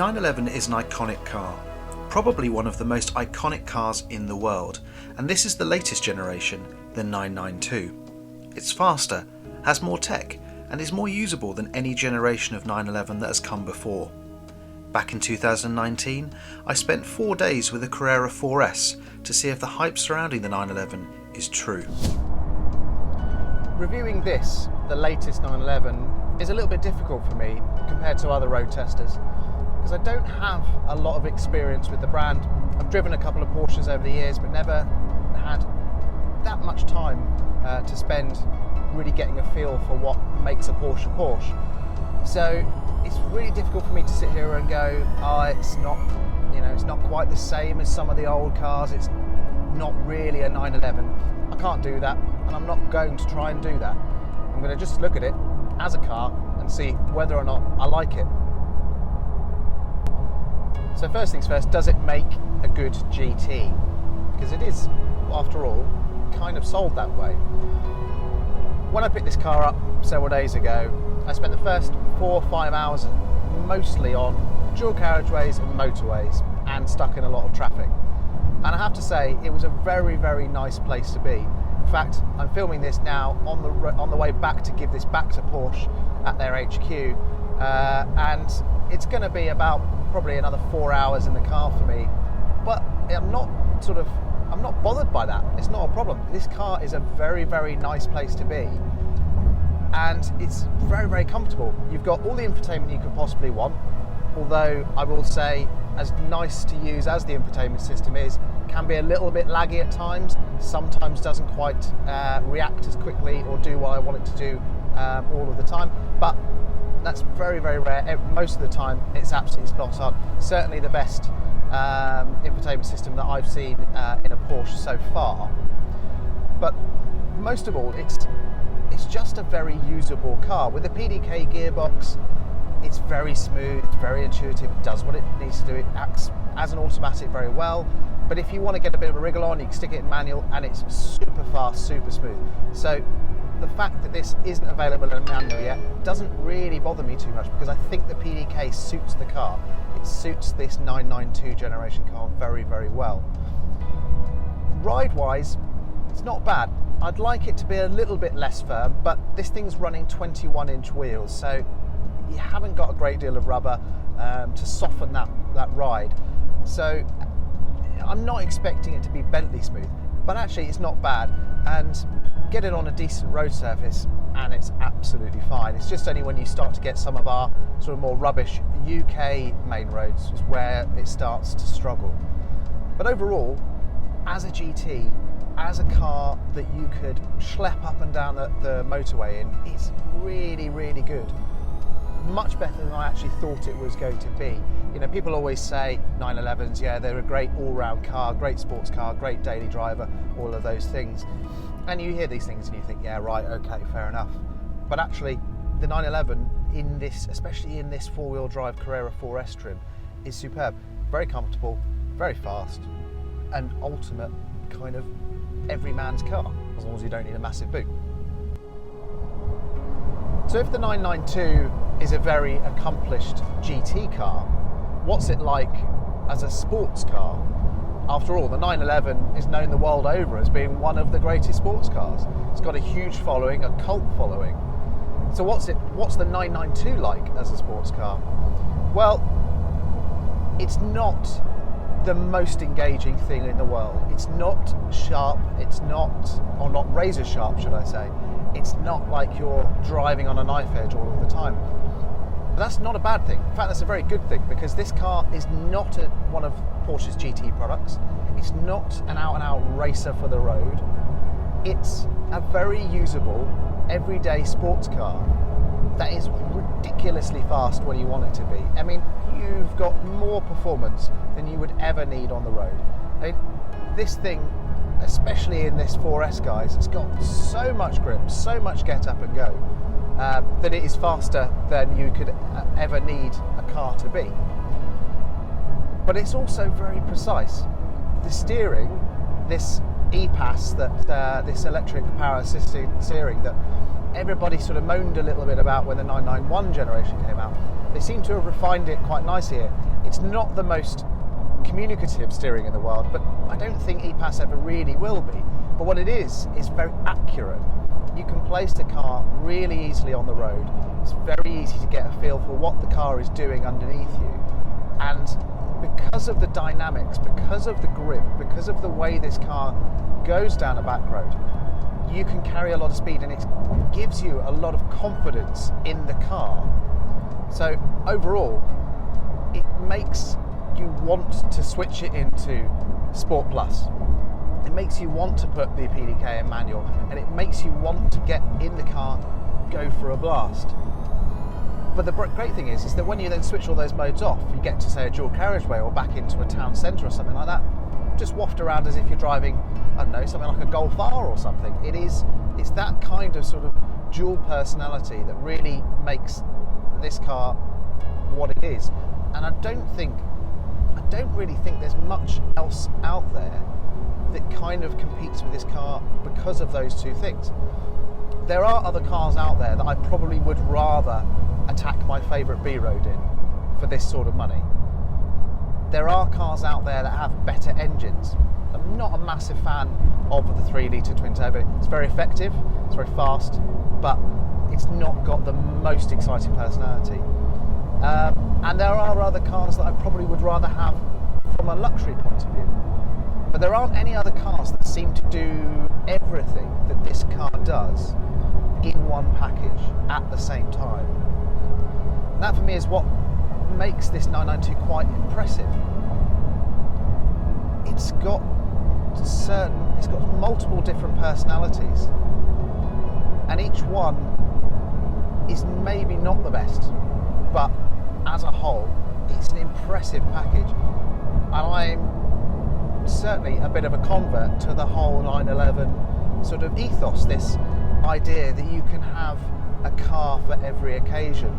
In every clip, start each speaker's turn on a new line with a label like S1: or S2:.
S1: 911 is an iconic car, probably one of the most iconic cars in the world, and this is the latest generation, the 992. It's faster, has more tech, and is more usable than any generation of 911 that has come before. Back in 2019, I spent 4 days with a Carrera 4S to see if the hype surrounding the 911 is true.
S2: Reviewing this, the latest 911, is a little bit difficult for me compared to other road testers because I don't have a lot of experience with the brand. I've driven a couple of Porsches over the years but never had that much time to spend really getting a feel for what makes a Porsche a Porsche. So it's really difficult for me to sit here and go, oh, it's not, it's not quite the same as some of the old cars. It's not really a 911. I can't do that, and I'm not going to try and do that. I'm going to just look at it as a car and see whether or not I like it. So first things first, does it make a good GT? Because it is, after all, kind of sold that way. When I picked this car up several days ago, I spent the first 4 or 5 hours mostly on dual carriageways and motorways and stuck in a lot of traffic. And I have to say, it was a very, very nice place to be. In fact, I'm filming this now on the way back to give this back to Porsche at their HQ, and it's going to be about probably another 4 hours in the car for me. But I'm not bothered by that. It's not a problem. This car is a very, very nice place to be, and it's very, very comfortable. You've got all the infotainment you could possibly want, although I will say, as nice to use as the infotainment system is, can be a little bit laggy at times, sometimes doesn't quite react as quickly or do what I want it to do all of the time, but that's very, very rare. Most of the time it's absolutely spot on. Certainly the best infotainment system that I've seen in a Porsche so far. But most of all, it's just a very usable car. With the PDK gearbox, it's very smooth, it's very intuitive, it does what it needs to do, it acts as an automatic very well. But if you want to get a bit of a wriggle on, you can stick it in manual and it's super fast, super smooth. So the fact that this isn't available in manual yet doesn't really bother me too much because I think the PDK suits the car. It suits this 992 generation car very, very well. Ride-wise, it's not bad. I'd like it to be a little bit less firm, but this thing's running 21-inch wheels, so you haven't got a great deal of rubber to soften that ride. So I'm not expecting it to be Bentley smooth, but actually it's not bad. And get it on a decent road surface and it's absolutely fine. It's just only when you start to get some of our sort of more rubbish UK main roads is where it starts to struggle. But overall, as a GT, as a car that you could schlep up and down the motorway in, it's really, really good. Much better than I actually thought it was going to be. People always say 911s, yeah, they're a great all-round car, great sports car, great daily driver, all of those things. And you hear these things and you think, yeah, right, okay, fair enough. But actually, the 911 in this, especially in this four-wheel drive Carrera 4S trim, is superb. Very comfortable, very fast, and ultimate kind of every man's car, as long as you don't need a massive boot. So if the 992 is a very accomplished GT car, what's it like as a sports car? After all, the 911 is known the world over as being one of the greatest sports cars. It's got a huge following, a cult following. So what's the 992 like as a sports car? Well, it's not the most engaging thing in the world. It's not sharp, or not razor sharp, should I say. It's not like you're driving on a knife edge all of the time. But that's not a bad thing. In fact, that's a very good thing because this car is not one of Porsche's GT products. It's not an out-and-out racer for the road. It's a very usable, everyday sports car that is ridiculously fast when you want it to be. I mean, you've got more performance than you would ever need on the road. I mean, this thing, especially in this 4S, guys, it's got so much grip, so much get up and go, that it is faster than you could ever need a car to be. But it's also very precise. The steering, this EPAS, this electric power assisted steering that everybody sort of moaned a little bit about when the 991 generation came out. They seem to have refined it quite nicely here. It's not the most communicative steering in the world, but I don't think EPAS ever really will be. But what it is very accurate. You can place the car really easily on the road. It's very easy to get a feel for what the car is doing underneath you. And because of the dynamics, because of the grip, because of the way this car goes down a back road, you can carry a lot of speed, and it gives you a lot of confidence in the car. So overall, it makes you want to switch it into Sport Plus. It makes you want to put the PDK in manual, and it makes you want to get in the car, go for a blast. But the great thing is that when you then switch all those modes off, you get to, say, a dual carriageway or back into a town centre or something like that, just waft around as if you're driving, I don't know, something like a Golf R or something. It's that kind of sort of dual personality that really makes this car what it is. And I don't really think there's much else out there that kind of competes with this car because of those two things. There are other cars out there that I probably would rather attack my favourite B road in for this sort of money. There are cars out there that have better engines. I'm not a massive fan of the 3-litre twin turbo. It's very effective, it's very fast, but it's not got the most exciting personality. And there are other cars that I probably would rather have from a luxury point of view. But there aren't any other cars that seem to do everything that this car does in one package at the same time. And that for me is what makes this 992 quite impressive. It's got multiple different personalities, and each one is maybe not the best, but as a whole, it's an impressive package. And I'm certainly a bit of a convert to the whole 911 sort of ethos, this idea that you can have a car for every occasion,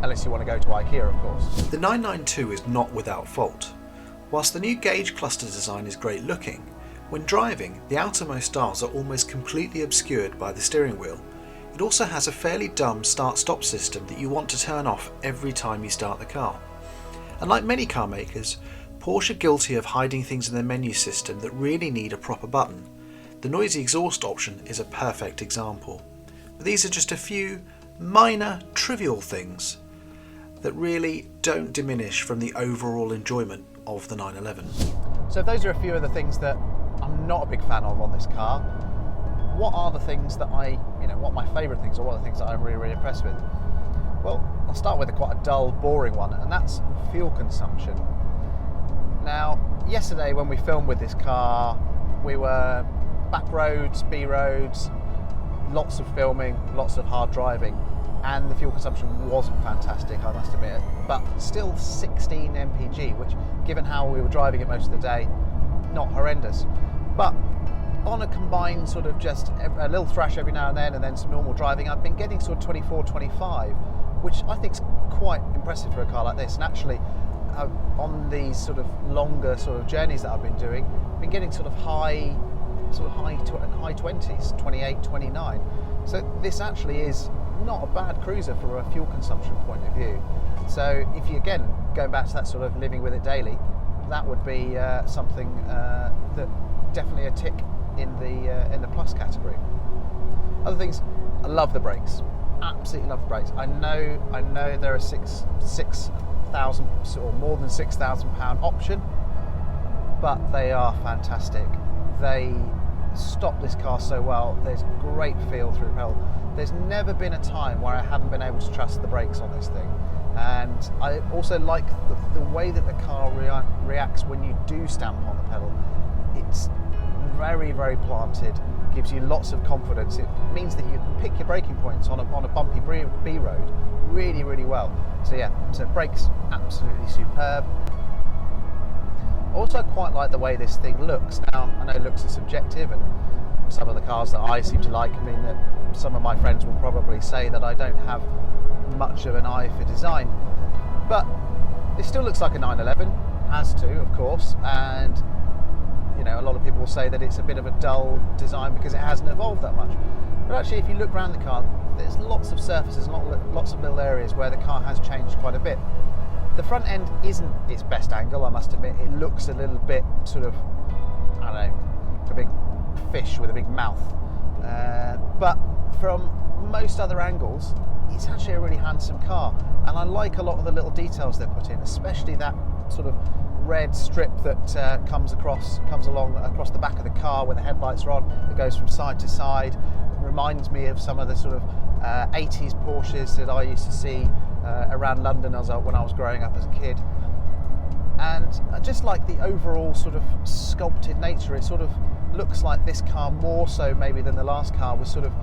S2: unless you want to go to IKEA, of course.
S1: The 992 is not without fault. Whilst the new gauge cluster design is great looking, when driving, the outermost dials are almost completely obscured by the steering wheel. It also has a fairly dumb start-stop system that you want to turn off every time you start the car. And like many car makers, Porsche are guilty of hiding things in their menu system that really need a proper button. The noisy exhaust option is a perfect example. But these are just a few minor, trivial things that really don't diminish from the overall enjoyment of the 911.
S2: So if those are a few of the things that I'm not a big fan of on this car, what are the things that what are my favourite things, or what are the things that I'm really, really impressed with? Well, I'll start with quite a dull, boring one, and that's fuel consumption. Now, yesterday when we filmed with this car, we were back roads, B roads, lots of filming, lots of hard driving, and the fuel consumption wasn't fantastic, I must admit, but still 16 mpg, which, given how we were driving it most of the day, not horrendous. But on a combined sort of just a little thrash every now and then some normal driving, I've been getting sort of 24, 25, which I think is quite impressive for a car like this. And actually, on these sort of longer sort of journeys that I've been doing, I've been getting sort of high 20s, 28, 29. So this actually is not a bad cruiser for a fuel consumption point of view. So if you, again, going back to that sort of living with it daily, that would be something that definitely a tick in the plus category. Other things, I love the brakes. Absolutely love the brakes. I know they're a 6,000 or more than £6,000 option, but they are fantastic. They stop this car so well. There's great feel through the pedal. There's never been a time where I haven't been able to trust the brakes on this thing. And I also like the way that the car reacts when you do stamp on the pedal. It's very, very planted, gives you lots of confidence. It means that you can pick your braking points on a bumpy B road really, really well. So yeah, so brakes, absolutely superb. Also, I quite like the way this thing looks. Now, I know looks are subjective, and some of the cars that I seem to like mean that some of my friends will probably say that I don't have much of an eye for design. But it still looks like a 911, has to, of course, and a lot of people will say that it's a bit of a dull design because it hasn't evolved that much. But actually, if you look around the car, there's lots of surfaces, lots of little areas where the car has changed quite a bit. The front end isn't its best angle, I must admit. It looks a little bit sort of, I don't know, a big fish with a big mouth. But from most other angles, it's actually a really handsome car. And I like a lot of the little details they've put in, especially that sort of red strip that comes along across the back of the car when the headlights are on, that goes from side to side. It reminds me of some of the sort of 80s Porsches that I used to see around London when I was growing up as a kid. And I just like the overall sort of sculpted nature. It sort of looks like this car, more so maybe than the last car, was sort of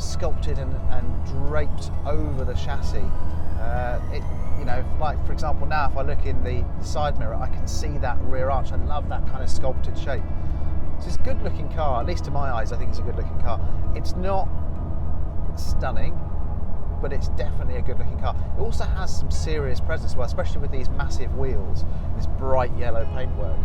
S2: sculpted and draped over the chassis. You know, like for example, now if I look in the side mirror, I can see that rear arch. I love that kind of sculpted shape. So it's a good looking car, at least to my eyes. I think it's a good looking car. It's not stunning, but it's definitely a good looking car. It also has some serious presence, well, especially with these massive wheels, this bright yellow paintwork,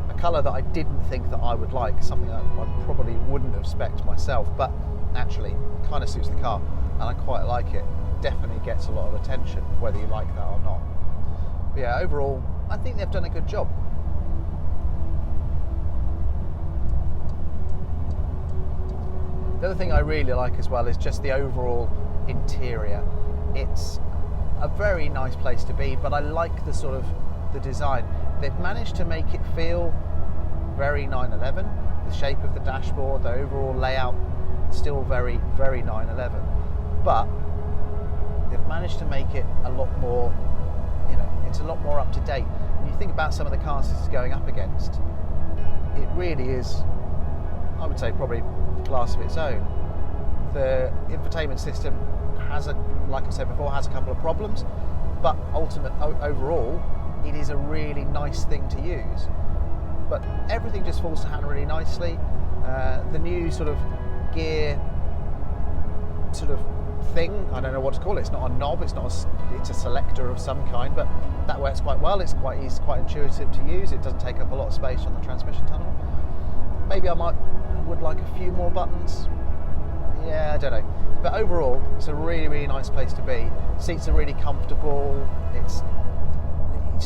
S2: a colour that I didn't think that I would like, something that I probably wouldn't have spec'd myself, but actually kind of suits the car and I quite like it. Definitely gets a lot of attention, whether you like that or not. But yeah, overall, I think they've done a good job. The other thing I really like as well is just the overall interior. It's a very nice place to be, but I like the sort of the design. They've managed to make it feel very 911. The shape of the dashboard, the overall layout, still very, very 911. But they've managed to make it a lot more, you know, it's a lot more up to date. When you think about some of the cars this is going up against, it really is, I would say, probably a class of its own. The infotainment system has, like I said before, has a couple of problems, but overall, it is a really nice thing to use. But everything just falls to hand really nicely. The new sort of gear sort of thing, I don't know what to call it. It's not a knob, it's a selector of some kind, but that works quite well. It's quite easy, quite intuitive to use. It doesn't take up a lot of space on the transmission tunnel. Maybe I would like a few more buttons. Yeah, I don't know. But overall, it's a really, really nice place to be. Seats are really comfortable. It's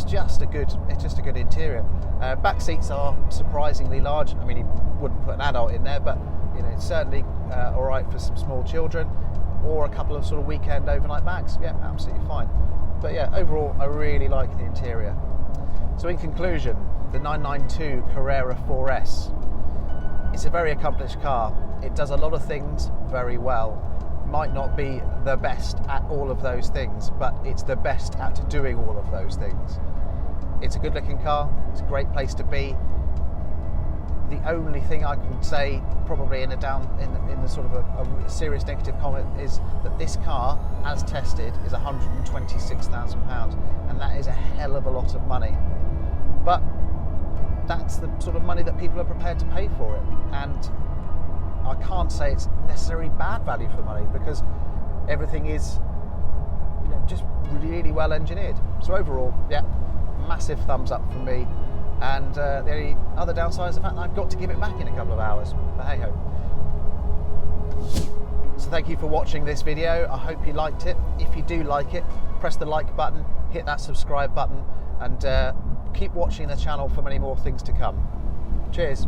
S2: just a good interior. Back seats are surprisingly large. I mean, you wouldn't put an adult in there, but you know, it's certainly all right for some small children or a couple of sort of weekend overnight bags. Yeah, absolutely fine. But yeah, overall, I really like the interior. So in conclusion, the 992 Carrera 4S. It's a very accomplished car. It does a lot of things very well. Might not be the best at all of those things, but it's the best at doing all of those things. It's a good looking car. It's a great place to be. The only thing I can say, probably in the sort of a serious negative comment, is that this car, as tested, is £126,000, and that is a hell of a lot of money. But that's the sort of money that people are prepared to pay for it, and I can't say it's necessarily bad value for money, because everything is, you know, just really well engineered. So overall, yeah, massive thumbs up from me. And the only other downside is the fact that I've got to give it back in a couple of hours. But hey ho. So thank you for watching this video. I hope you liked it. If you do like it, press the like button, hit that subscribe button, and keep watching the channel for many more things to come. Cheers.